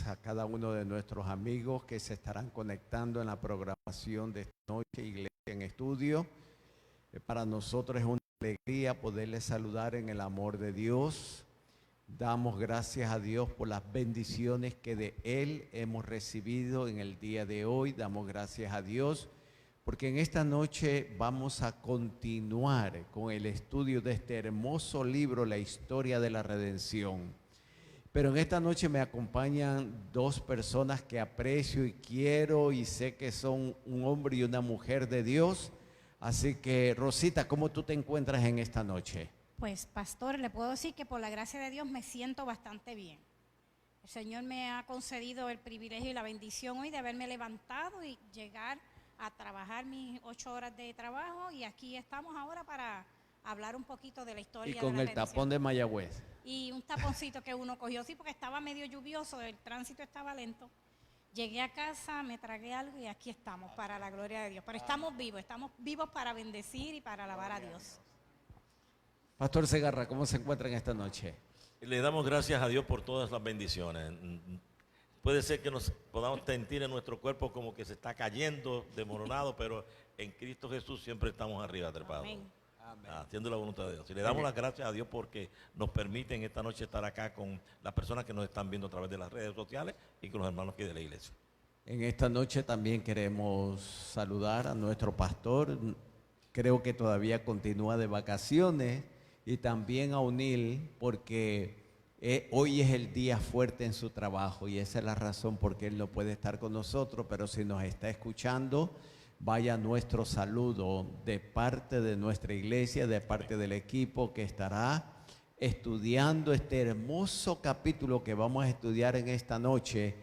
a cada uno de nuestros amigos que se estarán conectando en la programación de esta noche, Iglesia en Estudio. Para nosotros es una alegría poderles saludar en el amor de Dios. Damos gracias a Dios por las bendiciones que de Él hemos recibido en el día de hoy. Damos gracias a Dios porque en esta noche vamos a continuar con el estudio de este hermoso libro, La Historia de la Redención. Pero en esta noche me acompañan dos personas que aprecio y quiero y sé que son un hombre y una mujer de Dios. Así que, Rosita, ¿cómo tú te encuentras en esta noche? Pues, pastor, le puedo decir que por la gracia de Dios me siento bastante bien. El Señor me ha concedido el privilegio y la bendición hoy de haberme levantado y llegar a trabajar mis 8 horas de trabajo. Y aquí estamos ahora para hablar un poquito de la historia de la redención. Y con el tapón de Mayagüez. Y un taponcito que uno cogió, sí, porque estaba medio lluvioso, el tránsito estaba lento. Llegué a casa, me tragué algo y aquí estamos para la gloria de Dios. Pero estamos vivos para bendecir y para alabar a Dios. Pastor Segarra, ¿cómo se encuentra en esta noche? Le damos gracias a Dios por todas las bendiciones. Puede ser que nos podamos sentir en nuestro cuerpo como que se está cayendo, desmoronado, pero en Cristo Jesús siempre estamos arriba, trepados. Amén. Haciendo la voluntad de Dios. Y le damos las gracias a Dios porque nos permite en esta noche estar acá con las personas que nos están viendo a través de las redes sociales y con los hermanos aquí de la iglesia. En esta noche también queremos saludar a nuestro pastor. Creo que todavía continúa de vacaciones. Y también a Unil porque hoy es el día fuerte en su trabajo y esa es la razón por qué él no puede estar con nosotros, pero si nos está escuchando, vaya nuestro saludo de parte de nuestra iglesia, de parte del equipo que estará estudiando este hermoso capítulo que vamos a estudiar en esta noche,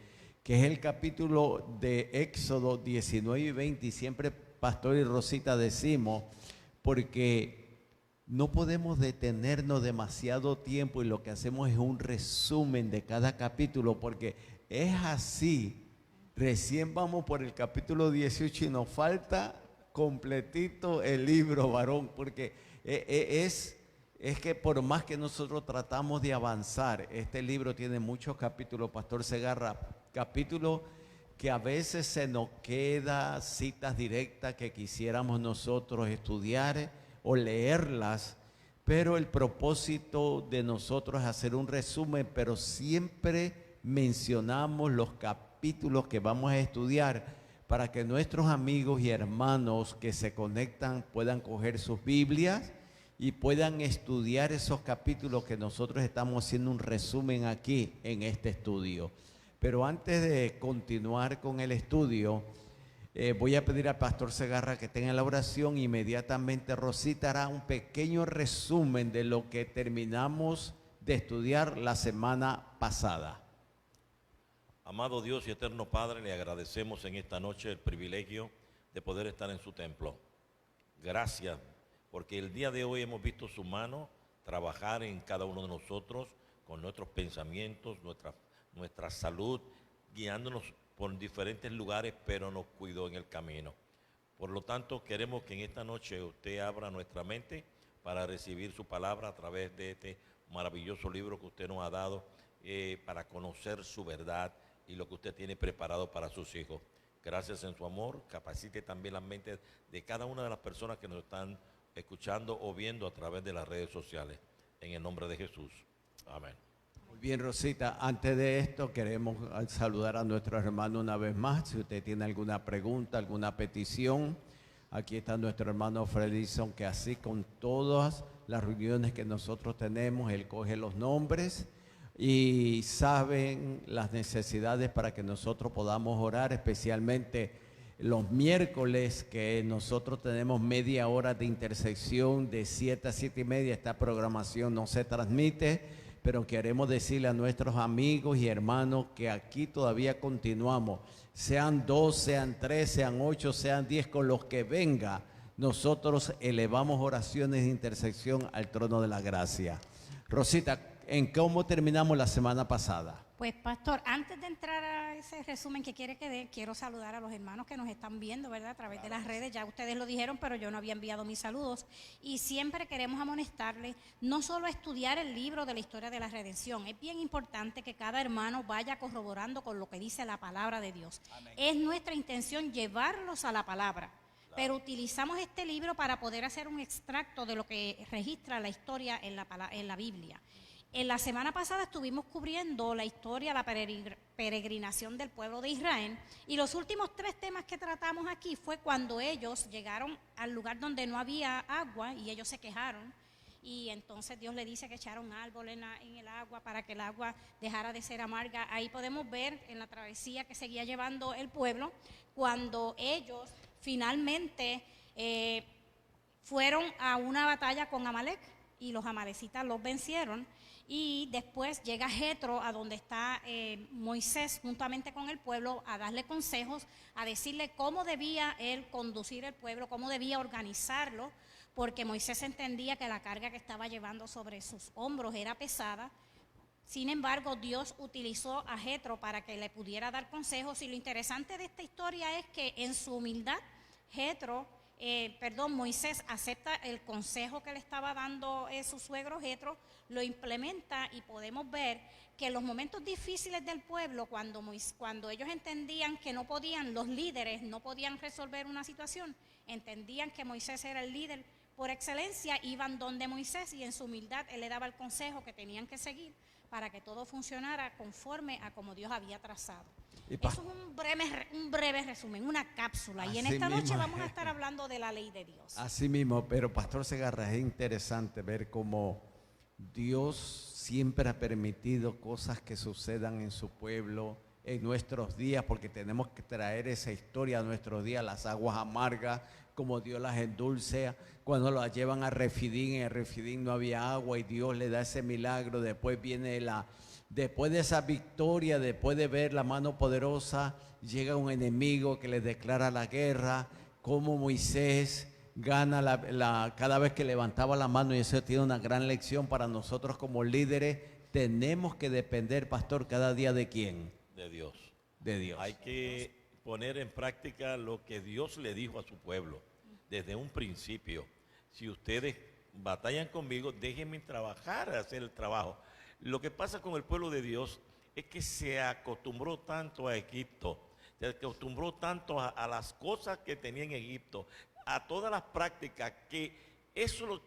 que es el capítulo de Éxodo 19 y 20, y siempre Pastor y Rosita decimos, porque no podemos detenernos demasiado tiempo y lo que hacemos es un resumen de cada capítulo, porque es así. Recién vamos por el capítulo 18 y nos falta completito el libro, varón, porque es que por más que nosotros tratamos de avanzar, este libro tiene muchos capítulos, Pastor Segarra, capítulos que a veces se nos queda citas directas que quisiéramos nosotros estudiar o leerlas, pero el propósito de nosotros es hacer un resumen, pero siempre mencionamos los capítulos que vamos a estudiar para que nuestros amigos y hermanos que se conectan puedan coger sus Biblias y puedan estudiar esos capítulos que nosotros estamos haciendo un resumen aquí en este estudio. Pero antes de continuar con el estudio, voy a pedir al Pastor Segarra que tenga la oración. Inmediatamente Rosita hará un pequeño resumen de lo que terminamos de estudiar la semana pasada. Amado Dios y eterno Padre, le agradecemos en esta noche el privilegio de poder estar en su templo. Gracias, porque el día de hoy hemos visto su mano trabajar en cada uno de nosotros con nuestros pensamientos, nuestra salud, guiándonos por diferentes lugares, pero nos cuidó en el camino. Por lo tanto, queremos que en esta noche usted abra nuestra mente para recibir su palabra a través de este maravilloso libro que usted nos ha dado, para conocer su verdad y lo que usted tiene preparado para sus hijos. Gracias en su amor, capacite también las mentes de cada una de las personas que nos están escuchando o viendo a través de las redes sociales. En el nombre de Jesús. Amén. Muy bien, Rosita, antes de esto queremos saludar a nuestros hermanos una vez más. Si usted tiene alguna pregunta, alguna petición, aquí está nuestro hermano Fredison, que así con todas las reuniones que nosotros tenemos, él coge los nombres y saben las necesidades para que nosotros podamos orar, especialmente los miércoles que nosotros tenemos media hora de intersección de 7 a 7 y media. Esta programación no se transmite, pero queremos decirle a nuestros amigos y hermanos que aquí todavía continuamos. Sean 2, sean 3, sean 8, sean 10, con los que venga, nosotros elevamos oraciones de intersección al trono de la gracia. Rosita, ¿en cómo terminamos la semana pasada? Pues, pastor, antes de entrar a ese resumen que quiere que dé, quiero saludar a los hermanos que nos están viendo, ¿verdad? A través de las redes. Ya ustedes lo dijeron, pero yo no había enviado mis saludos. Y siempre queremos amonestarles no solo a estudiar el libro de la historia de la redención. Es bien importante que cada hermano vaya corroborando con lo que dice la palabra de Dios. Amén. Es nuestra intención llevarlos a la palabra. Pero utilizamos este libro para poder hacer un extracto de lo que registra la historia en la Biblia. En la semana pasada estuvimos cubriendo la historia, la peregrinación del pueblo de Israel, y los últimos 3 temas que tratamos aquí fue cuando ellos llegaron al lugar donde no había agua y ellos se quejaron, y entonces Dios le dice que echaron árbol en el agua para que el agua dejara de ser amarga. Ahí podemos ver en la travesía que seguía llevando el pueblo, cuando ellos finalmente fueron a una batalla con Amalek y los amalecitas los vencieron. Y después llega Jetro a donde está Moisés juntamente con el pueblo a darle consejos, a decirle cómo debía él conducir el pueblo, cómo debía organizarlo, porque Moisés entendía que la carga que estaba llevando sobre sus hombros era pesada. Sin embargo, Dios utilizó a Jetro para que le pudiera dar consejos, y lo interesante de esta historia es que en su humildad Moisés acepta el consejo que le estaba dando su suegro Jetro, lo implementa, y podemos ver que en los momentos difíciles del pueblo, cuando ellos entendían que no podían, los líderes no podían resolver una situación, entendían que Moisés era el líder por excelencia, iban donde Moisés y en su humildad él le daba el consejo que tenían que seguir para que todo funcionara conforme a como Dios había trazado. Eso es un breve resumen, una cápsula. Y en esta noche vamos a estar hablando de la ley de Dios. Así mismo, pero Pastor Segarra, es interesante ver cómo Dios siempre ha permitido cosas que sucedan en su pueblo, en nuestros días, porque tenemos que traer esa historia a nuestros días, las aguas amargas, como Dios las endulce, cuando las llevan a Refidín, en Refidín no había agua y Dios le da ese milagro. Después viene después de esa victoria, después de ver la mano poderosa, llega un enemigo que le declara la guerra, como Moisés gana cada vez que levantaba la mano, y eso tiene una gran lección para nosotros como líderes. Tenemos que depender, pastor, cada día ¿de quién? De Dios. De Dios. Hay que poner en práctica lo que Dios le dijo a su pueblo desde un principio. Si ustedes batallan conmigo, déjenme trabajar, hacer el trabajo. Lo que pasa con el pueblo de Dios es que se acostumbró tanto a Egipto, se acostumbró tanto a las cosas que tenía en Egipto, a todas las prácticas, que eso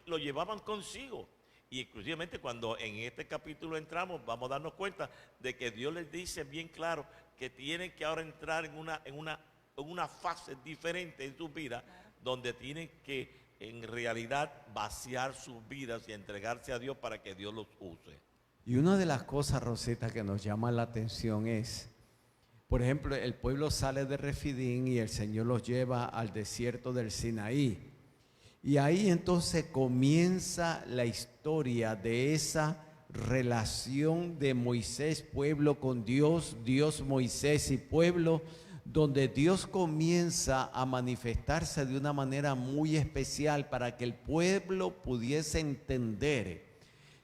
lo llevaban consigo. Y exclusivamente cuando en este capítulo entramos, vamos a darnos cuenta de que Dios les dice bien claro que tienen que ahora entrar en una fase diferente en sus vidas, donde tienen que en realidad vaciar sus vidas y entregarse a Dios para que Dios los use. Y una de las cosas, Rosita, que nos llama la atención es, por ejemplo, el pueblo sale de Refidín y el Señor los lleva al desierto del Sinaí. Y ahí entonces comienza la historia de esa relación de Moisés, pueblo con Dios, Dios, Moisés y pueblo, donde Dios comienza a manifestarse de una manera muy especial para que el pueblo pudiese entender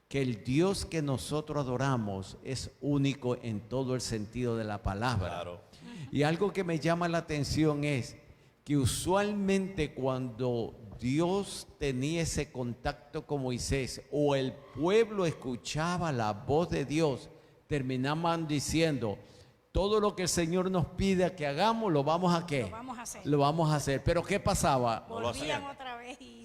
que el Dios que nosotros adoramos es único en todo el sentido de la palabra. Claro. Y algo que me llama la atención es que usualmente cuando Dios tenía ese contacto con Moisés o el pueblo escuchaba la voz de Dios, terminaban diciendo: todo lo que el Señor nos pide que hagamos, ¿lo vamos a qué? Lo vamos a hacer. Lo vamos a hacer. ¿Pero qué pasaba? Volvían otra vez y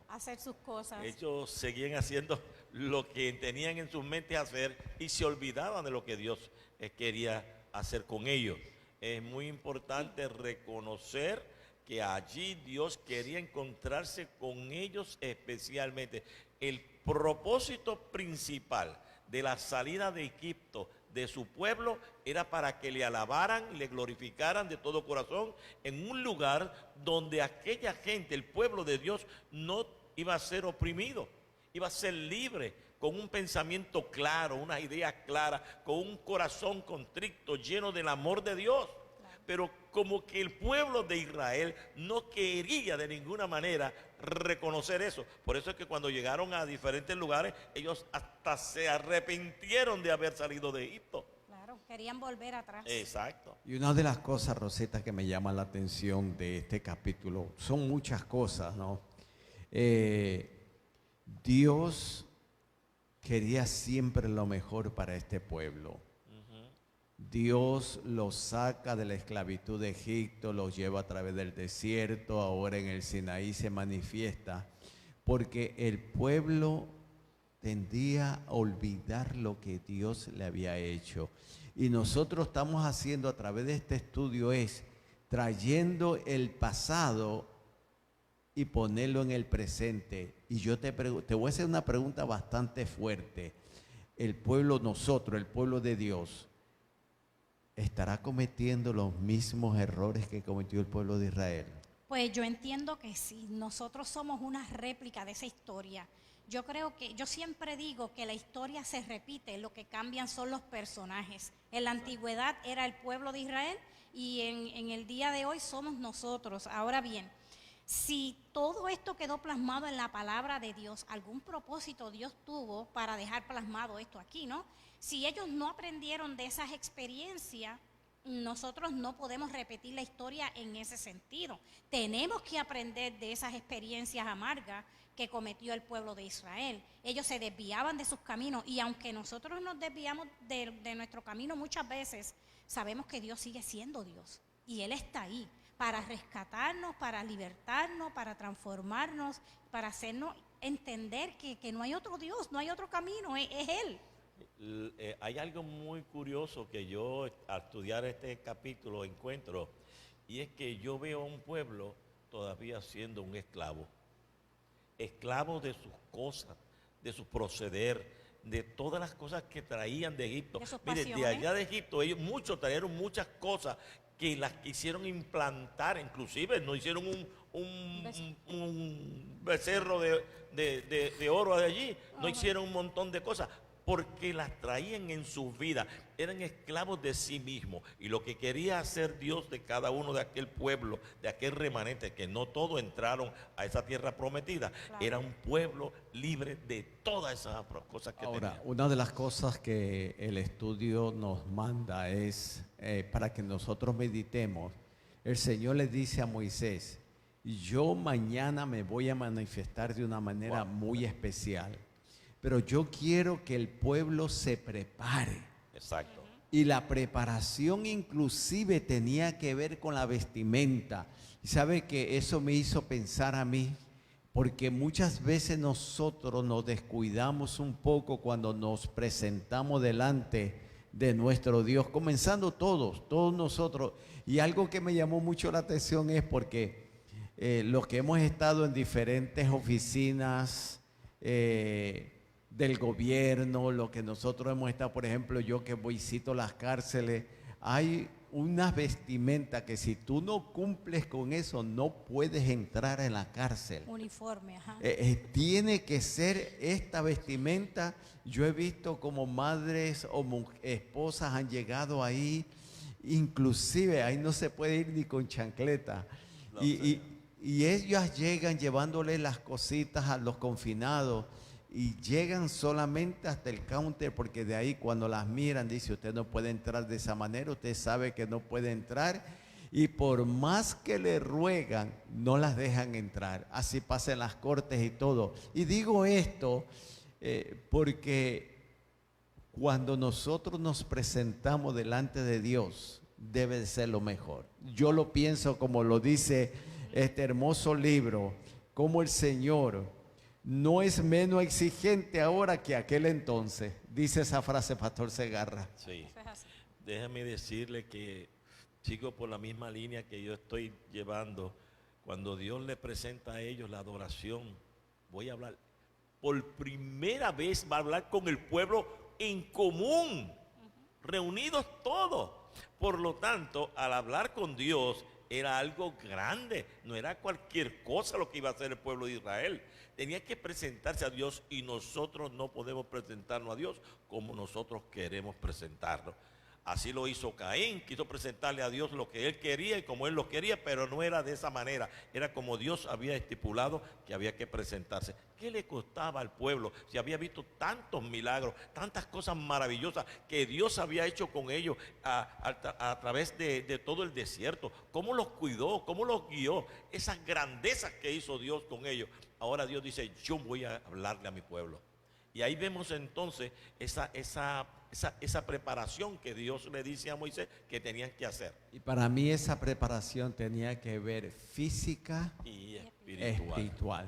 a hacer sus cosas. Ellos seguían haciendo lo que tenían en sus mentes hacer y se olvidaban de lo que Dios quería hacer con ellos. Es muy importante reconocer que allí Dios quería encontrarse con ellos especialmente. El propósito principal de la salida de Egipto de su pueblo era para que le alabaran, le glorificaran de todo corazón en un lugar donde aquella gente, el pueblo de Dios, no iba a ser oprimido, iba a ser libre, con un pensamiento claro, una idea clara, con un corazón contrito, lleno del amor de Dios. pero como que el pueblo de Israel no quería de ninguna manera reconocer eso. Por eso es que cuando llegaron a diferentes lugares, ellos hasta se arrepintieron de haber salido de Egipto. Claro, querían volver atrás. Exacto. Y una de las cosas, Rosetta, que me llama la atención de este capítulo, son muchas cosas, ¿no? Dios quería siempre lo mejor para este pueblo. Dios los saca de la esclavitud de Egipto, los lleva a través del desierto, ahora en el Sinaí se manifiesta, porque el pueblo tendía a olvidar lo que Dios le había hecho. Y nosotros estamos haciendo a través de este estudio es trayendo el pasado y ponerlo en el presente. Y yo te voy a hacer una pregunta bastante fuerte. El pueblo, nosotros, el pueblo de Dios, ¿estará cometiendo los mismos errores que cometió el pueblo de Israel? Pues yo entiendo que sí, nosotros somos una réplica de esa historia. Yo creo que, yo siempre digo que la historia se repite, lo que cambian son los personajes. En la antigüedad era el pueblo de Israel y en el día de hoy somos nosotros. Ahora bien, si todo esto quedó plasmado en la palabra de Dios, algún propósito Dios tuvo para dejar plasmado esto aquí, ¿no? Si ellos no aprendieron de esas experiencias, nosotros no podemos repetir la historia en ese sentido. Tenemos que aprender de esas experiencias amargas que cometió el pueblo de Israel. Ellos se desviaban de sus caminos y aunque nosotros nos desviamos de nuestro camino muchas veces, sabemos que Dios sigue siendo Dios y Él está ahí para rescatarnos, para libertarnos, para transformarnos, para hacernos entender que no hay otro Dios, no hay otro camino, es Él. Hay algo muy curioso que yo al estudiar este capítulo encuentro, y es que yo veo a un pueblo todavía siendo un esclavo de sus cosas, de su proceder, de todas las cosas que traían de Egipto. Mire, de allá de Egipto ellos muchos trajeron muchas cosas que las quisieron implantar, inclusive no hicieron un becerro de oro de allí, no hicieron un montón de cosas, porque las traían en sus vidas, eran esclavos de sí mismos, y lo que quería hacer Dios de cada uno de aquel pueblo, de aquel remanente, que no todos entraron a esa tierra prometida, claro, era un pueblo libre de todas esas cosas que tenía. Ahora, una de las cosas que el estudio nos manda es, para que nosotros meditemos, el Señor le dice a Moisés, yo mañana me voy a manifestar de una manera muy especial, pero yo quiero que el pueblo se prepare. Exacto. Y la preparación inclusive tenía que ver con la vestimenta. Y sabe que eso me hizo pensar a mí, porque muchas veces nosotros nos descuidamos un poco cuando nos presentamos delante de nuestro Dios, comenzando todos nosotros. Y algo que me llamó mucho la atención es porque los que hemos estado en diferentes oficinas, del gobierno, lo que nosotros hemos estado, por ejemplo, yo que visito las cárceles, hay unas vestimentas que si tú no cumples con eso, no puedes entrar en la cárcel. Uniforme, ajá. Tiene que ser esta vestimenta. Yo he visto como madres o esposas han llegado ahí, inclusive ahí no se puede ir ni con chancleta. No, y ellas llegan llevándole las cositas a los confinados, y llegan solamente hasta el counter, porque de ahí cuando las miran dice, usted no puede entrar de esa manera, usted sabe que no puede entrar, y por más que le ruegan, no las dejan entrar. Así pasa en las cortes y todo. Y digo esto porque cuando nosotros nos presentamos delante de Dios, debe de ser lo mejor. Yo lo pienso como lo dice este hermoso libro, como el Señor no es menos exigente ahora que aquel entonces. Dice esa frase, Pastor Segarra. Sí. Déjame decirle que sigo por la misma línea que yo estoy llevando. Cuando Dios le presenta a ellos la adoración, voy a hablar, por primera vez va a hablar con el pueblo en común, reunidos todos. Por lo tanto, al hablar con Dios, era algo grande, no era cualquier cosa lo que iba a hacer el pueblo de Israel. Tenía que presentarse a Dios, y nosotros no podemos presentarnos a Dios como nosotros queremos presentarnos. Así lo hizo Caín, quiso presentarle a Dios lo que él quería y como él lo quería, pero no era de esa manera. Era como Dios había estipulado que había que presentarse. ¿Qué le costaba al pueblo si había visto tantos milagros, tantas cosas maravillosas que Dios había hecho con ellos a través de todo el desierto? ¿Cómo los cuidó? ¿Cómo los guió? Esas grandezas que hizo Dios con ellos. Ahora Dios dice, yo voy a hablarle a mi pueblo. Y ahí vemos entonces esa preparación que Dios le dice a Moisés que tenían que hacer. Y para mí esa preparación tenía que ver física Y espiritual.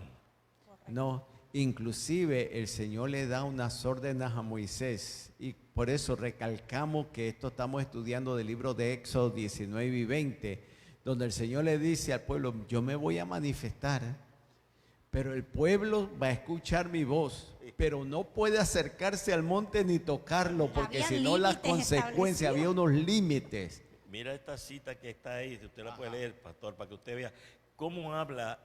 No, inclusive el Señor le da unas órdenes a Moisés y por eso recalcamos que esto estamos estudiando del libro de Éxodo 19 y 20, donde el Señor le dice al pueblo, yo me voy a manifestar, pero el pueblo va a escuchar mi voz, pero no puede acercarse al monte ni tocarlo, porque si no las consecuencias, había unos límites. Mira esta cita que está ahí, si usted la puede leer, pastor, para que usted vea cómo habla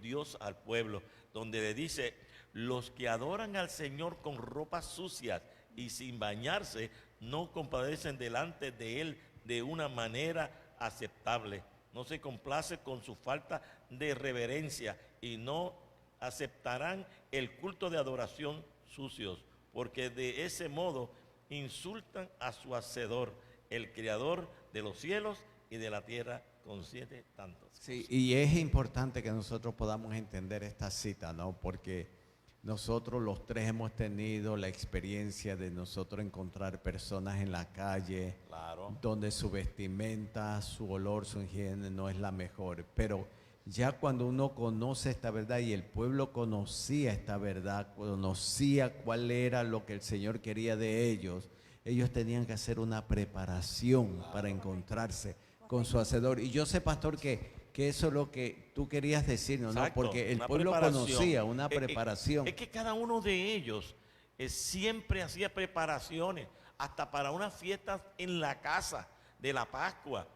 Dios al pueblo, donde le dice, los que adoran al Señor con ropas sucias y sin bañarse, no compadecen delante de Él de una manera aceptable. No se complace con su falta de reverencia y no aceptarán el culto de adoración sucios, porque de ese modo insultan a su Hacedor, el Creador de los cielos y de la tierra con 7 tantos. Sí, y es importante que nosotros podamos entender esta cita, ¿no? Porque nosotros los tres hemos tenido la experiencia de nosotros encontrar personas en la calle, claro, donde su vestimenta, su olor, su higiene no es la mejor. Pero ya cuando uno conoce esta verdad y el pueblo conocía esta verdad, conocía cuál era lo que el Señor quería de ellos, ellos tenían que hacer una preparación para encontrarse con su Hacedor. Y yo sé, pastor, que eso es lo que tú querías decir, ¿no? Exacto, Porque el una pueblo preparación. conocía una preparación. Es que cada uno de ellos siempre hacía preparaciones, hasta para unas fiestas en la casa de la Pascua.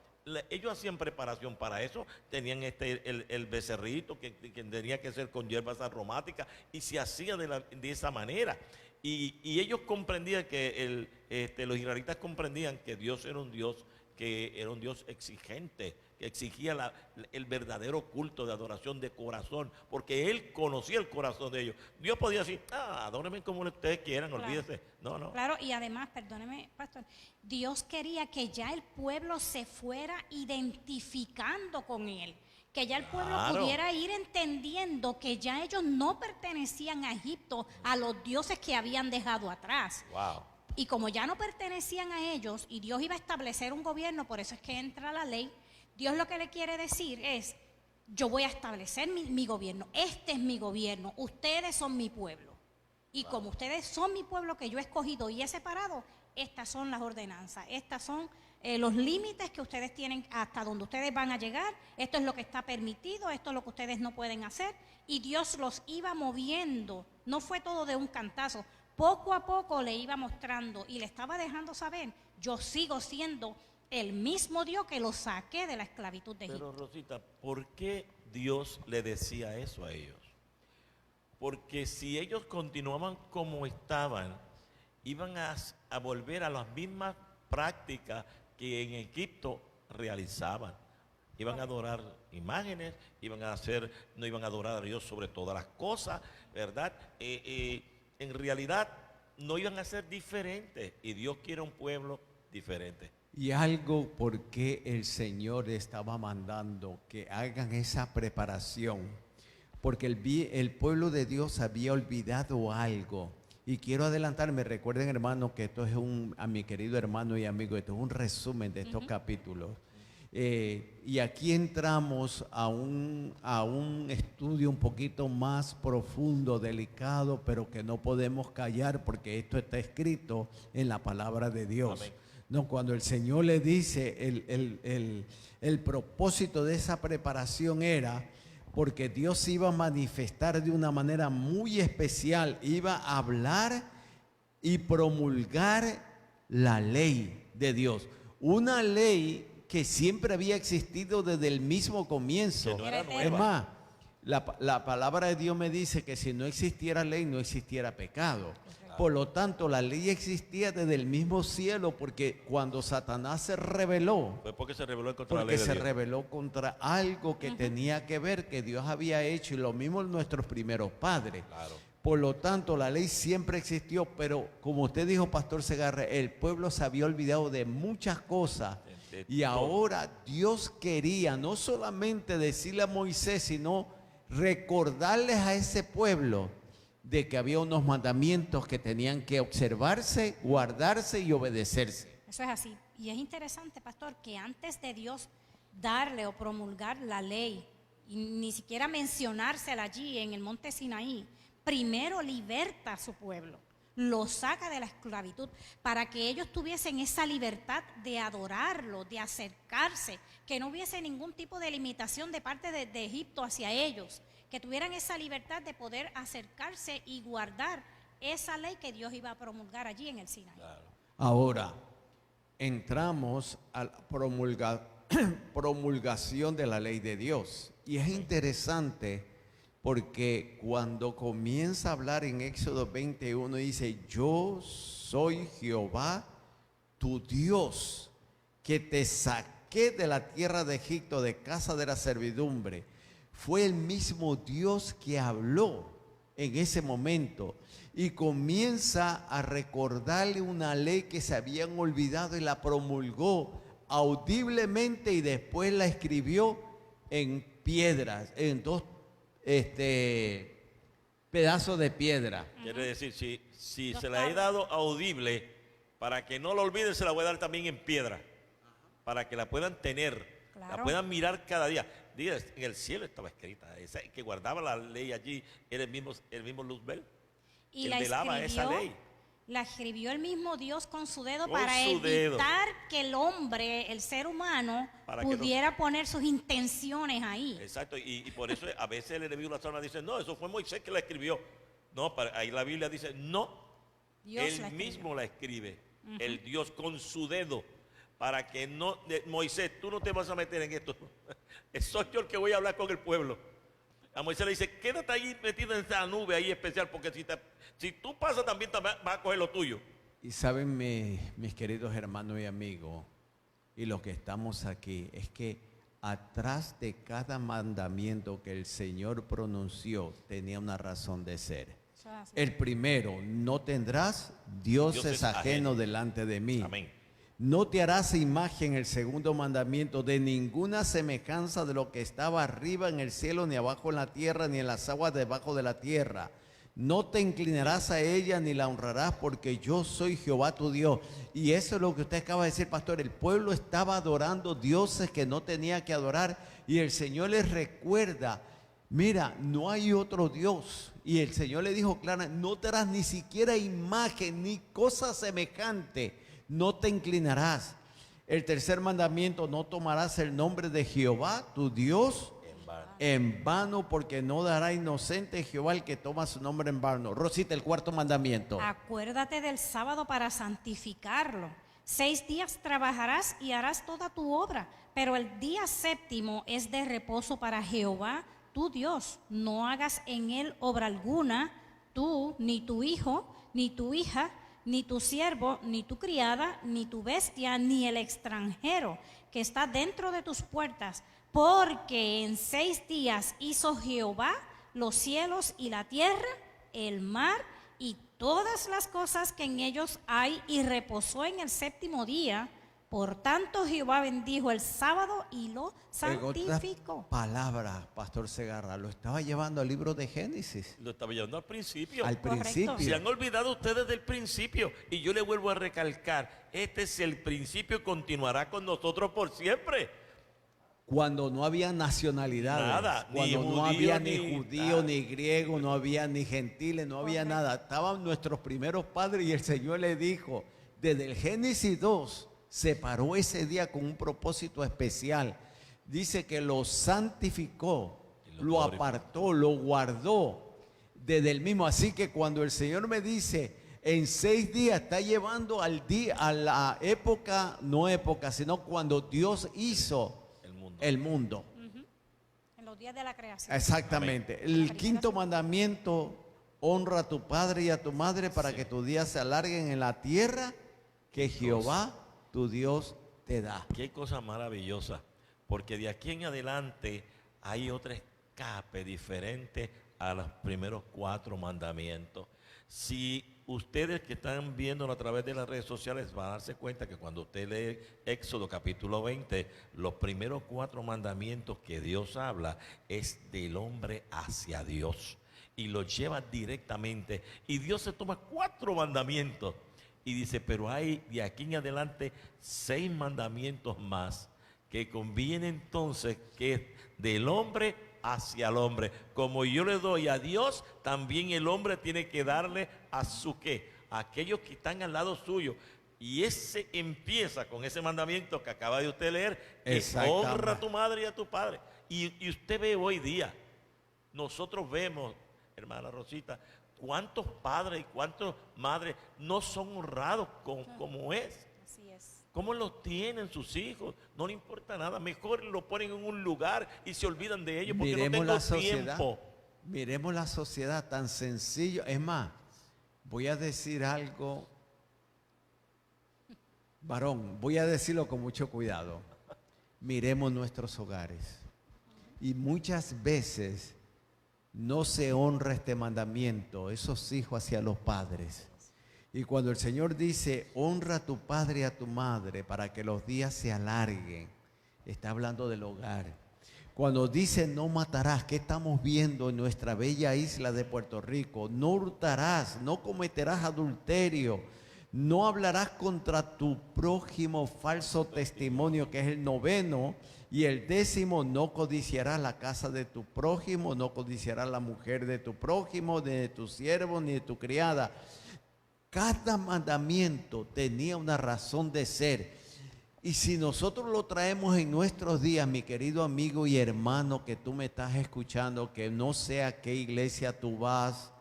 Ellos hacían preparación para eso, tenían el becerrito que tenía que ser con hierbas aromáticas y se hacía de esa manera. Y ellos comprendían que los israelitas comprendían que Dios era un Dios exigente, que exigía el verdadero culto de adoración de corazón, porque Él conocía el corazón de ellos. Dios podía decir, adórenme como ustedes quieran, claro, olvídese. No. Claro, y además, perdóneme, pastor, Dios quería que ya el pueblo se fuera identificando con Él, que ya el pueblo pudiera ir entendiendo que ya ellos no pertenecían a Egipto, a los dioses que habían dejado atrás. Wow. Y como ya no pertenecían a ellos y Dios iba a establecer un gobierno, por eso es que entra la ley, Dios lo que le quiere decir es, yo voy a establecer mi gobierno, este es mi gobierno, ustedes son mi pueblo. Y como ustedes son mi pueblo que yo he escogido y he separado, estas son las ordenanzas, estas son los límites que ustedes tienen hasta donde ustedes van a llegar, esto es lo que está permitido, esto es lo que ustedes no pueden hacer. Y Dios los iba moviendo, no fue todo de un cantazo. Poco a poco le iba mostrando y le estaba dejando saber, yo sigo siendo el mismo Dios que los saqué de la esclavitud de Egipto. Pero Rosita, ¿por qué Dios le decía eso a ellos? Porque si ellos continuaban como estaban, iban a volver a las mismas prácticas que en Egipto realizaban. Iban a adorar imágenes, no iban a adorar a Dios sobre todas las cosas, ¿verdad? En realidad no iban a ser diferentes y Dios quiere un pueblo diferente. Y algo por qué el Señor estaba mandando que hagan esa preparación, porque el pueblo de Dios había olvidado algo. Y quiero adelantarme, recuerden, hermano, que esto es a mi querido hermano y amigo, esto es un resumen de estos capítulos. Y aquí entramos a un estudio un poquito más profundo, delicado, pero que no podemos callar porque esto está escrito en la palabra de Dios. Amén. No, cuando el Señor le dice el propósito de esa preparación era porque Dios iba a manifestar de una manera muy especial, iba a hablar y promulgar la ley de Dios, una ley que siempre había existido desde el mismo comienzo. No era nueva. Es más, la palabra de Dios me dice que si no existiera ley, no existiera pecado. Por lo tanto, la ley existía desde el mismo cielo, porque cuando Satanás se rebeló, Fue porque se rebeló contra la porque ley de se Dios. rebeló contra algo que tenía que ver, que Dios había hecho, y lo mismo nuestros primeros padres. Claro. Por lo tanto, la ley siempre existió, pero como usted dijo, Pastor Segarra, el pueblo se había olvidado de muchas cosas. De Y todo. ahora Dios quería no solamente decirle a Moisés, sino recordarles a ese pueblo de que había unos mandamientos que tenían que observarse, guardarse y obedecerse. Eso es así. Y es interesante, pastor, que antes de Dios darle o promulgar la ley, y ni siquiera mencionársela allí en el monte Sinaí, primero liberta a su pueblo, lo saca de la esclavitud, para que ellos tuviesen esa libertad de adorarlo, de acercarse, que no hubiese ningún tipo de limitación de parte de Egipto hacia ellos, que tuvieran esa libertad de poder acercarse y guardar esa ley que Dios iba a promulgar allí en el Sinaí. Claro. Ahora, entramos a la promulgación de la ley de Dios. Y es interesante porque cuando comienza a hablar en Éxodo 21, dice, yo soy Jehová, tu Dios, que te saqué de la tierra de Egipto, de casa de la servidumbre. Fue el mismo Dios que habló en ese momento y comienza a recordarle una ley que se habían olvidado y la promulgó audiblemente, y después la escribió en piedras, en dos pedazos de piedra. Quiere decir, si Dos se la he dado audible, para que no lo olviden, se la voy a dar también en piedra. Para que la puedan tener, Claro. la puedan mirar cada día. Diga, en el cielo estaba escrita, esa que guardaba la ley allí era el mismo Luzbel. Y Él la velaba esa ley. escribió, la escribió el mismo Dios con su dedo Con para su dedo. evitar que el hombre, el ser humano, Para que no- pudiera poner sus intenciones ahí. Exacto, y por eso a veces el enemigo de las almas dice, no, eso fue Moisés que la escribió. No, ahí la Biblia dice, no, Dios él la escribió. mismo la escribe, el Dios con su dedo, para que no, Moisés, tú no te vas a meter en esto. Soy yo el que voy a hablar con el pueblo. A Moisés le dice, quédate ahí metido en esa nube ahí especial, porque si tú pasas también vas a coger lo tuyo. Y saben, mis queridos hermanos y amigos, y los que estamos aquí, es que atrás de cada mandamiento que el Señor pronunció tenía una razón de ser. Eso es así. El primero, no tendrás dioses Dioses ajenos ajenos delante de mí. Amén. No te harás imagen, el segundo mandamiento, de ninguna semejanza de lo que estaba arriba en el cielo, ni abajo en la tierra, ni en las aguas debajo de la tierra. No te inclinarás a ella ni la honrarás, porque yo soy Jehová tu Dios. Y eso es lo que usted acaba de decir, pastor. El pueblo estaba adorando dioses que no tenía que adorar, y el Señor les recuerda, mira, no hay otro Dios. Y el Señor le dijo claro, no te harás ni siquiera imagen ni cosa semejante, no te inclinarás. El tercer mandamiento, no tomarás el nombre de Jehová tu Dios En vano. en vano, porque no dará inocente Jehová el que toma su nombre en vano. Rosita, el cuarto mandamiento. Acuérdate del sábado para santificarlo. 6 días trabajarás y harás toda tu obra, pero el día séptimo es de reposo para Jehová tu Dios. No hagas en él obra alguna, tú, ni tu hijo, ni tu hija, ni tu siervo, ni tu criada, ni tu bestia, ni el extranjero que está dentro de tus puertas, porque en 6 días hizo Jehová los cielos y la tierra, el mar y todas las cosas que en ellos hay, y reposó en el séptimo día. Por tanto, Jehová bendijo el sábado y lo santificó. Palabra, Pastor Segarra, lo estaba llevando al libro de Génesis, Lo estaba llevando al principio. al Correcto. principio. Se han olvidado ustedes del principio. Y yo le vuelvo a recalcar, este es el principio y continuará con nosotros por siempre. Cuando no había nacionalidades, Nada, ni cuando no judío, había ni ni judío, nada. ni griego, no había ni gentiles, no había Correcto. nada. Estaban nuestros primeros padres, y el Señor le dijo, desde el Génesis 2, separó ese día con un propósito especial. Dice que lo santificó, Y lo lo glorificó. apartó, lo guardó desde el mismo. Así que cuando el Señor me dice, en 6 días, está llevando al día, a la época, no época, sino cuando Dios hizo El mundo. el mundo. En los días de la creación. Exactamente. El quinto mandamiento, honra a tu padre y a tu madre para que tus días se alarguen en la tierra que Jehová tu Dios te da. Qué cosa maravillosa, porque de aquí en adelante hay otro escape diferente a los primeros 4 mandamientos. Si ustedes que están viéndolo a través de las redes sociales van a darse cuenta que cuando usted lee Éxodo capítulo 20, los primeros 4 mandamientos que Dios habla es del hombre hacia Dios y lo lleva directamente. Y Dios se toma 4 mandamientos y dice, pero hay de aquí en adelante 6 mandamientos más que conviene entonces que es del hombre hacia el hombre. Como yo le doy a Dios, también el hombre tiene que darle a su qué, a aquellos que están al lado suyo. Y ese empieza con ese mandamiento que acaba de usted leer, que honra a tu madre y a tu padre. Y usted ve hoy día, nosotros vemos, hermana Rosita, cuántos padres y cuántas madres no son honrados como es. Así es. ¿Cómo los tienen sus hijos? No le importa nada. Mejor lo ponen en un lugar y se olvidan de ellos porque Miremos no tengo la sociedad, tiempo. miremos la sociedad tan sencillo. Es más, voy a decir algo, varón, voy a decirlo con mucho cuidado. Miremos nuestros hogares. Y muchas veces no se honra este mandamiento, esos hijos hacia los padres. Y cuando el Señor dice, honra a tu padre y a tu madre para que los días se alarguen, está hablando del hogar. Cuando dice no matarás, ¿qué estamos viendo en nuestra bella isla de Puerto Rico? No hurtarás, no cometerás adulterio, no hablarás contra tu prójimo falso testimonio, que es el 9º, y el 10º, no codiciarás la casa de tu prójimo, no codiciarás la mujer de tu prójimo, ni de tu siervo, ni de tu criada. Cada mandamiento tenía una razón de ser. Y si nosotros lo traemos en nuestros días, mi querido amigo y hermano que tú me estás escuchando, que no sé a qué iglesia tú vas,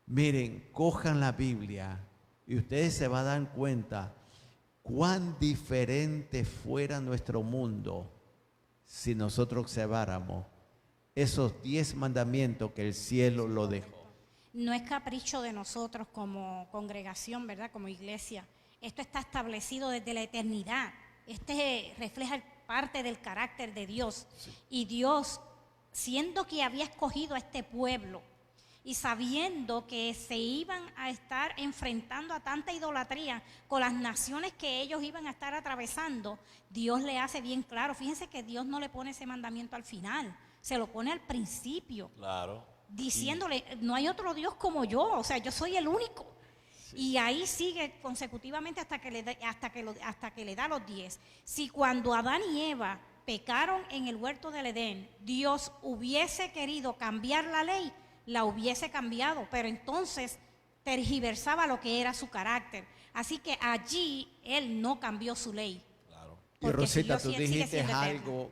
miren, cojan la Biblia y ustedes se van a dar cuenta cuán diferente fuera nuestro mundo si nosotros observáramos esos 10 mandamientos que el cielo lo dejó. No es capricho de nosotros como congregación, ¿verdad? Como iglesia. Esto está establecido desde la eternidad. Este refleja parte del carácter de Dios. Sí. Y Dios, siendo que había escogido a este pueblo y sabiendo que se iban a estar enfrentando a tanta idolatría con las naciones que ellos iban a estar atravesando, Dios le hace bien claro. Fíjense que Dios no le pone ese mandamiento al final, se lo pone al principio. Claro. Diciéndole, no hay otro Dios como yo, o sea, yo soy el único. Sí. Y ahí sigue consecutivamente hasta que le da los 10. Si cuando Adán y Eva pecaron en el huerto del Edén, Dios hubiese querido cambiar la ley, la hubiese cambiado, pero entonces tergiversaba lo que era su carácter. Así que allí Él no cambió su ley. Claro. Y Rosita, tú dijiste algo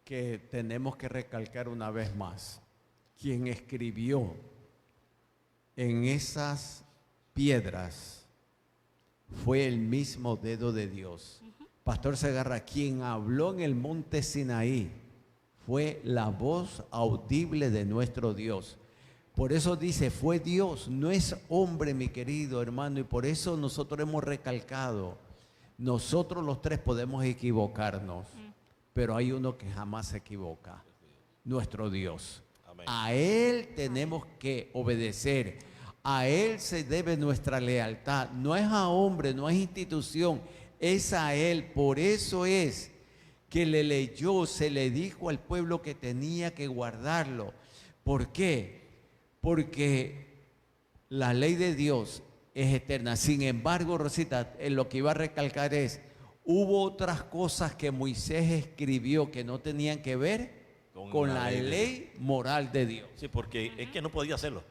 que tenemos que recalcar una vez más. Quien escribió en esas piedras fue el mismo dedo de Dios. Pastor Segarra, quien habló en el monte Sinaí fue la voz audible de nuestro Dios. Por eso dice, fue Dios, no es hombre, mi querido hermano, y por eso nosotros hemos recalcado, nosotros los 3 podemos equivocarnos, pero hay uno que jamás se equivoca, nuestro Dios. A Él tenemos que obedecer, a Él se debe nuestra lealtad, no es a hombre, no es institución, es a Él. Por eso es que se le dijo al pueblo que tenía que guardarlo. ¿Por qué? Porque la ley de Dios es eterna. Sin embargo, Rosita, lo que iba a recalcar es, hubo otras cosas que Moisés escribió que no tenían que ver con la ley moral de Dios. Sí, porque es que no podía hacerlo.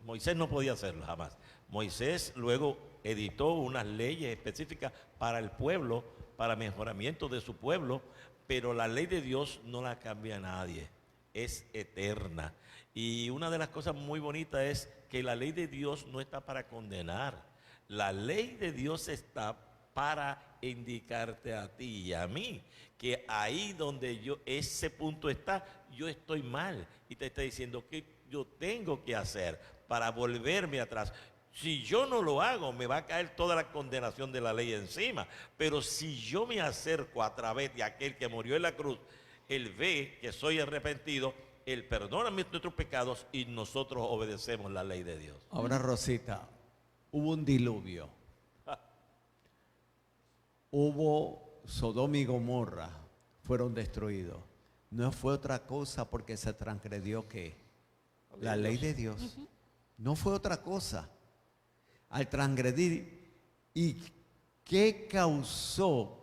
Moisés no podía hacerlo jamás. Moisés luego editó unas leyes específicas para el pueblo, para mejoramiento de su pueblo, pero la ley de Dios no la cambia nadie, es eterna. Y una de las cosas muy bonitas es que la ley de Dios no está para condenar. La ley de Dios está para indicarte a ti y a mí que ahí donde ese punto está, yo estoy mal y te está diciendo que yo tengo que hacer para volverme atrás. Si yo no lo hago, me va a caer toda la condenación de la ley encima. Pero si yo me acerco a través de aquel que murió en la cruz, Él ve que soy arrepentido, Él perdona nuestros pecados y nosotros obedecemos la ley de Dios. Ahora, Rosita, hubo un diluvio. Hubo Sodoma y Gomorra, fueron destruidos. No fue otra cosa porque se transgredió ¿qué? La ley de Dios. No fue otra cosa. Al transgredir, ¿y qué causó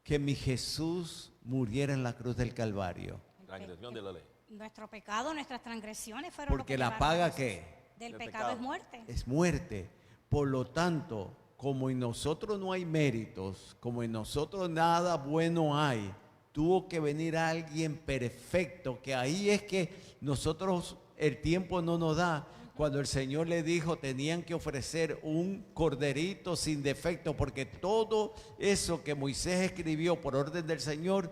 que mi Jesús muriera en la cruz del Calvario? Transgresión de la ley. Nuestro pecado, nuestras transgresiones fueron Porque lo que la llevaron paga a Jesús. ¿qué? Del Del pecado pecado. es muerte. Es muerte. Por lo tanto, como en nosotros no hay méritos, como en nosotros nada bueno hay, tuvo que venir alguien perfecto, que ahí es que nosotros el tiempo no nos da. Cuando el Señor le dijo, tenían que ofrecer un corderito sin defecto, porque todo eso que Moisés escribió por orden del Señor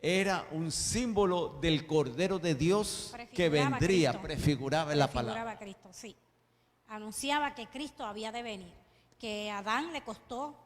era un símbolo del Cordero de Dios que Prefiguraba a vendría, Cristo. prefiguraba en la Prefiguraba palabra. a Cristo, sí. Anunciaba que Cristo había de venir, que a Adán le costó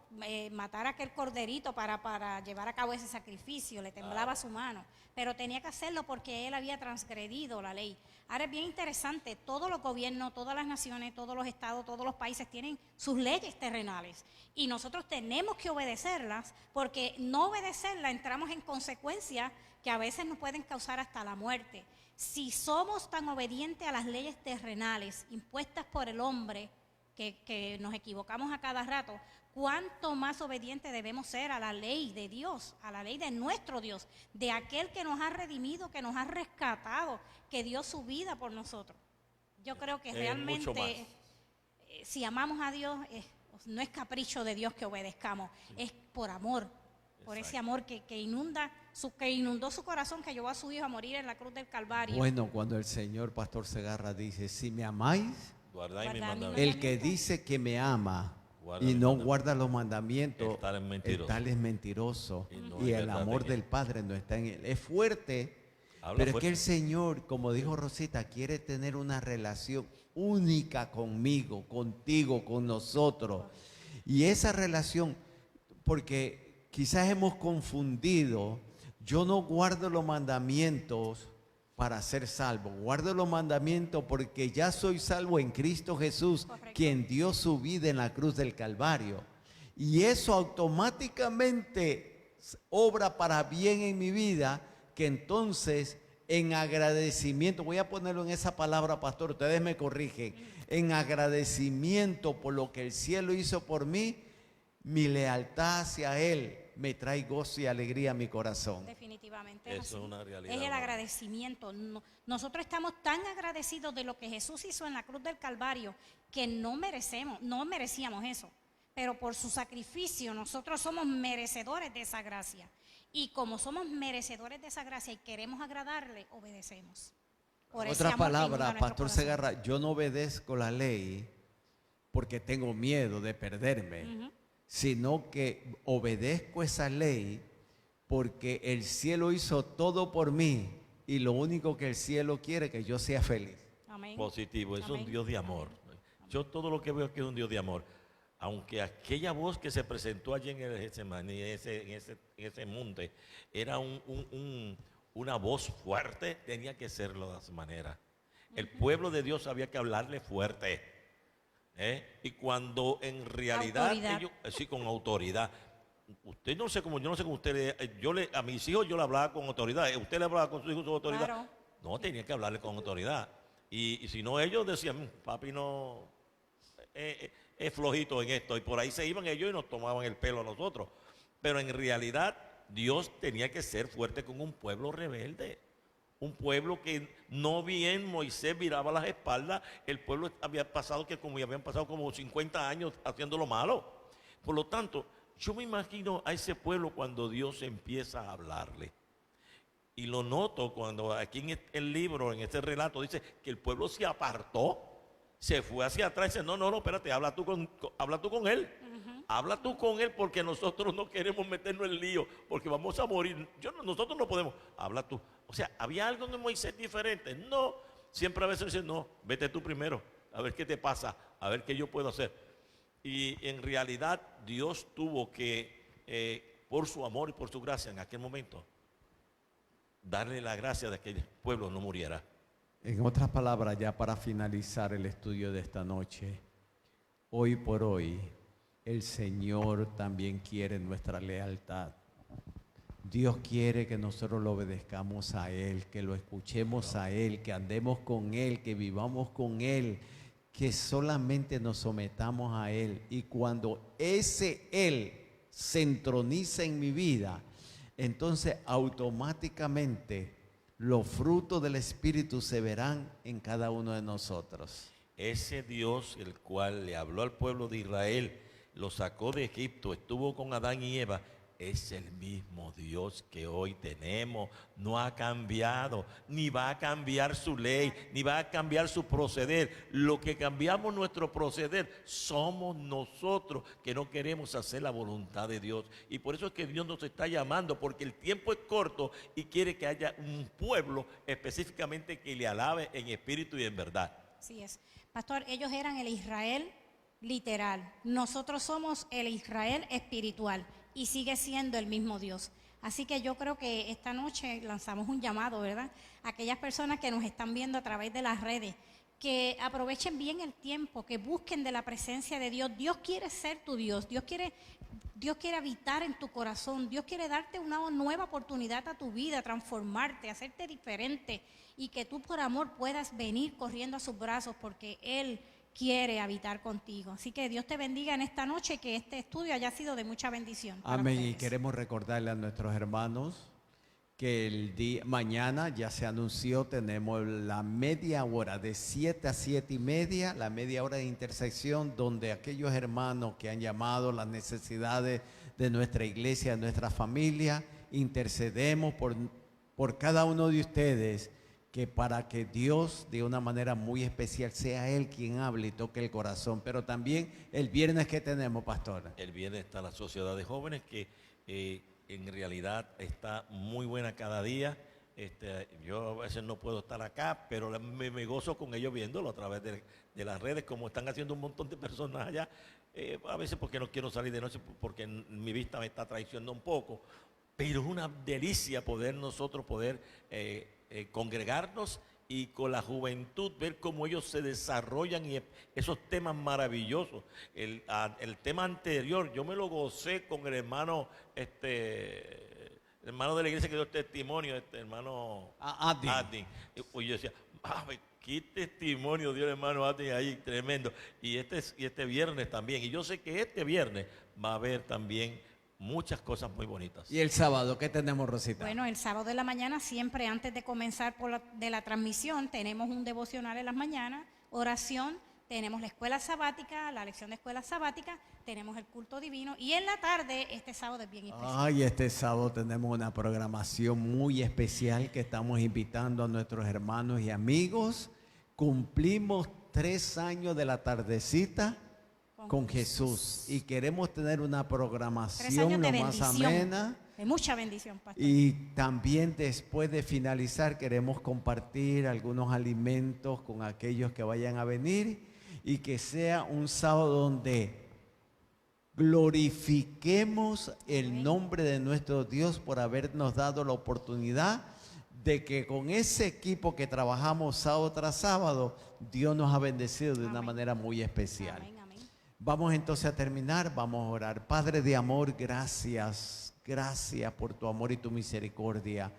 matar a aquel corderito para llevar a cabo ese sacrificio, le temblaba su mano, pero tenía que hacerlo porque él había transgredido la ley. Ahora es bien interesante, todos los gobiernos, todas las naciones, todos los estados, todos los países tienen sus leyes terrenales y nosotros tenemos que obedecerlas, porque no obedecerlas entramos en consecuencias que a veces nos pueden causar hasta la muerte. Si somos tan obedientes a las leyes terrenales impuestas por el hombre, que nos equivocamos a cada rato, cuánto más obedientes debemos ser a la ley de Dios, a la ley de nuestro Dios, de aquel que nos ha redimido, que nos ha rescatado, que dio su vida por nosotros. Yo creo que Mucho más. realmente, si amamos a Dios, no es capricho de Dios que obedezcamos, es por amor, por ese Exacto. amor que inundó su corazón, que llevó a su hijo a morir en la cruz del Calvario. Bueno, cuando el Señor Pastor Segarra dice, si me amáis, Guardáis mi Guardad mi mandamiento. el que dice que me ama Guarda y mis no mandamientos. guarda los mandamientos, El tal es mentiroso. el tal es mentiroso. Y no Y hay el verdad amor en él. del Padre no está en él. Es fuerte, Habla pero es fuerte. que el Señor, como dijo Rosita, quiere tener una relación única conmigo, contigo, con nosotros. Y esa relación, porque quizás hemos confundido, yo no guardo los mandamientos para ser salvo, guardo los mandamientos porque ya soy salvo en Cristo Jesús, Correcto. quien dio su vida en la cruz del Calvario. Y eso automáticamente obra para bien en mi vida, que entonces en agradecimiento, voy a ponerlo en esa palabra, pastor, ustedes me corrigen, en agradecimiento por lo que el cielo hizo por mí, mi lealtad hacia Él me trae gozo y alegría a mi corazón. Definitivamente Eso así. es una realidad, Es el hermano. agradecimiento. Nosotros estamos tan agradecidos de lo que Jesús hizo en la cruz del Calvario que no merecíamos eso. Pero por su sacrificio nosotros somos merecedores de esa gracia. Y como somos merecedores de esa gracia y queremos agradarle, obedecemos. Por ese Otra amor que inunda palabra, nuestro Pastor corazón. Segarra, yo no obedezco la ley porque tengo miedo de perderme, Ujú. sino que obedezco esa ley porque el cielo hizo todo por mí y lo único que el cielo quiere es que yo sea feliz. Amén. Positivo, es Amén. un Dios de amor. Yo todo lo que veo aquí es un Dios de amor. Aunque aquella voz que se presentó allí en el Getsemaní, en ese monte, era una voz fuerte, tenía que serlo de esa manera. El pueblo de Dios había que hablarle fuerte. Y cuando en realidad Autoridad. ellos, sí, con autoridad. Usted no sé cómo, yo no sé cómo usted, a mis hijos yo le hablaba con autoridad. ¿Usted le hablaba con sus hijos con autoridad? Claro. No, tenía que hablarle con autoridad. Y si no, ellos decían, papi no es flojito en esto. Y por ahí se iban ellos y nos tomaban el pelo a nosotros. Pero en realidad Dios tenía que ser fuerte con un pueblo rebelde. Un pueblo que no bien Moisés viraba las espaldas, el pueblo había pasado habían pasado como 50 años haciendo lo malo. Por lo tanto, yo me imagino a ese pueblo cuando Dios empieza a hablarle. Y lo noto cuando aquí en el libro, en este relato, dice que el pueblo se apartó, se fue hacia atrás y dice, no, espérate, habla tú con él. Habla tú con él porque nosotros no queremos meternos en lío, porque vamos a morir. Nosotros no podemos. Habla tú. O sea, ¿había algo en Moisés diferente? No, Siempre a veces dicen, no, vete tú primero, a ver qué te pasa, a ver qué yo puedo hacer. Y en realidad Dios tuvo que, por su amor y por su gracia en aquel momento, darle la gracia de que el pueblo no muriera. En otras palabras, ya para finalizar el estudio de esta noche, hoy por hoy, el Señor también quiere nuestra lealtad. Dios quiere que nosotros lo obedezcamos a Él, que lo escuchemos a Él, que andemos con Él, que vivamos con Él, que solamente nos sometamos a Él. Y cuando ese Él se entroniza en mi vida, entonces automáticamente los frutos del Espíritu se verán en cada uno de nosotros. Ese Dios, el cual le habló al pueblo de Israel, lo sacó de Egipto, estuvo con Adán y Eva, es el mismo Dios que hoy tenemos. No ha cambiado, ni va a cambiar su ley, ni va a cambiar su proceder. Lo que cambiamos nuestro proceder somos nosotros que no queremos hacer la voluntad de Dios. Y por eso es que Dios nos está llamando, porque el tiempo es corto y quiere que haya un pueblo específicamente que le alabe en espíritu y en verdad. Así es. Pastor, ellos eran el Israel literal. Nosotros somos el Israel espiritual y sigue siendo el mismo Dios. Así que yo creo que esta noche lanzamos un llamado, ¿verdad? A aquellas personas que nos están viendo a través de las redes, que aprovechen bien el tiempo, que busquen de la presencia de Dios. Dios quiere ser tu Dios, Dios quiere habitar en tu corazón, Dios quiere darte una nueva oportunidad a tu vida, transformarte, hacerte diferente y que tú por amor puedas venir corriendo a sus brazos porque Él quiere habitar contigo. Así que Dios te bendiga en esta noche, que este estudio haya sido de mucha bendición. Amén. Y queremos recordarle a nuestros hermanos que mañana ya se anunció, tenemos la media hora de 7 a 7 y media, la media hora de intersección, donde aquellos hermanos que han llamado las necesidades de nuestra iglesia, de nuestra familia, intercedemos por cada uno de ustedes, que para que Dios de una manera muy especial sea Él quien hable y toque el corazón. Pero también el viernes que tenemos, pastor. El viernes está la Sociedad de Jóvenes que en realidad está muy buena cada día. Yo a veces no puedo estar acá, pero me gozo con ellos viéndolo a través de las redes, como están haciendo un montón de personas allá. A veces porque no quiero salir de noche, porque mi vista me está traicionando un poco. Pero es una delicia nosotros poder congregarnos y con la juventud ver cómo ellos se desarrollan y esos temas maravillosos. El tema anterior yo me lo gocé con el hermano hermano de la iglesia que dio testimonio, hermano Adin. Pues yo decía, qué testimonio dio el hermano Adin ahí, tremendo. Y este viernes también. Y yo sé que este viernes va a haber también muchas cosas muy bonitas. ¿Y el sábado qué tenemos, Rosita? Bueno, el sábado de la mañana, siempre antes de comenzar de la transmisión, tenemos un devocional en las mañanas, oración, tenemos la escuela sabática, la lección de escuela sabática, tenemos el culto divino y en la tarde, este sábado es bien especial. Ay, este sábado tenemos una programación muy especial que estamos invitando a nuestros hermanos y amigos. Cumplimos 3 años de la tardecita con Jesús y queremos tener una programación lo más amena, de mucha bendición, pastor. Y también después de finalizar queremos compartir algunos alimentos con aquellos que vayan a venir y que sea un sábado donde glorifiquemos el nombre de nuestro Dios por habernos dado la oportunidad de que con ese equipo que trabajamos sábado tras sábado, Dios nos ha bendecido de una manera muy especial. Amén. Vamos entonces a terminar, vamos a orar. Padre de amor, gracias por tu amor y tu misericordia.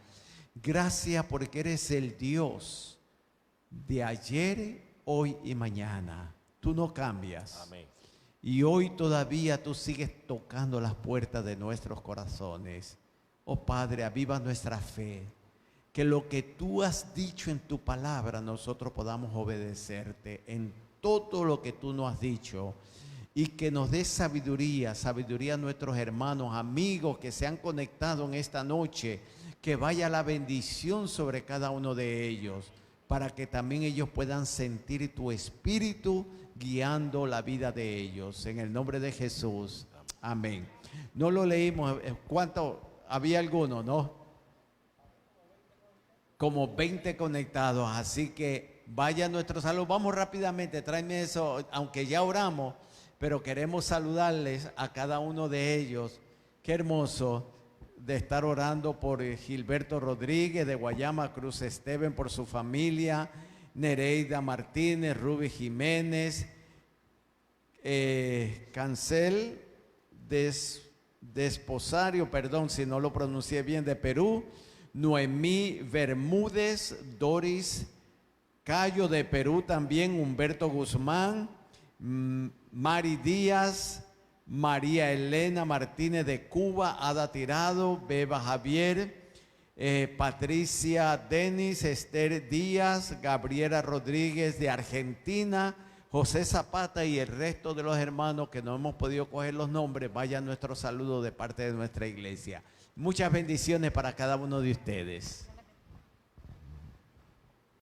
Gracias porque eres el Dios de ayer, hoy y mañana. Tú no cambias. Amén. Y hoy todavía tú sigues tocando las puertas de nuestros corazones. Oh Padre, aviva nuestra fe. Que lo que tú has dicho en tu palabra nosotros podamos obedecerte en todo lo que tú nos has dicho. Y que nos dé sabiduría a nuestros hermanos, amigos que se han conectado en esta noche, que vaya la bendición sobre cada uno de ellos, para que también ellos puedan sentir tu espíritu guiando la vida de ellos. En el nombre de Jesús, amén. No lo leímos, ¿cuánto? Había algunos, ¿no? Como 20 conectados, así que vaya nuestro saludo. Vamos rápidamente, tráeme eso, aunque ya oramos, pero queremos saludarles a cada uno de ellos. Qué hermoso de estar orando por Gilberto Rodríguez de Guayama, Cruz Esteban, por su familia, Nereida Martínez, Ruby Jiménez, Cancel Desposario, perdón si no lo pronuncié bien, de Perú, Noemí Bermúdez, Doris Cayo de Perú también, Humberto Guzmán, Mari Díaz, María Elena Martínez de Cuba, Ada Tirado, Beba Javier, Patricia Denis, Esther Díaz, Gabriela Rodríguez de Argentina, José Zapata y el resto de los hermanos que no hemos podido coger los nombres. Vaya nuestro saludo de parte de nuestra iglesia. Muchas bendiciones para cada uno de ustedes.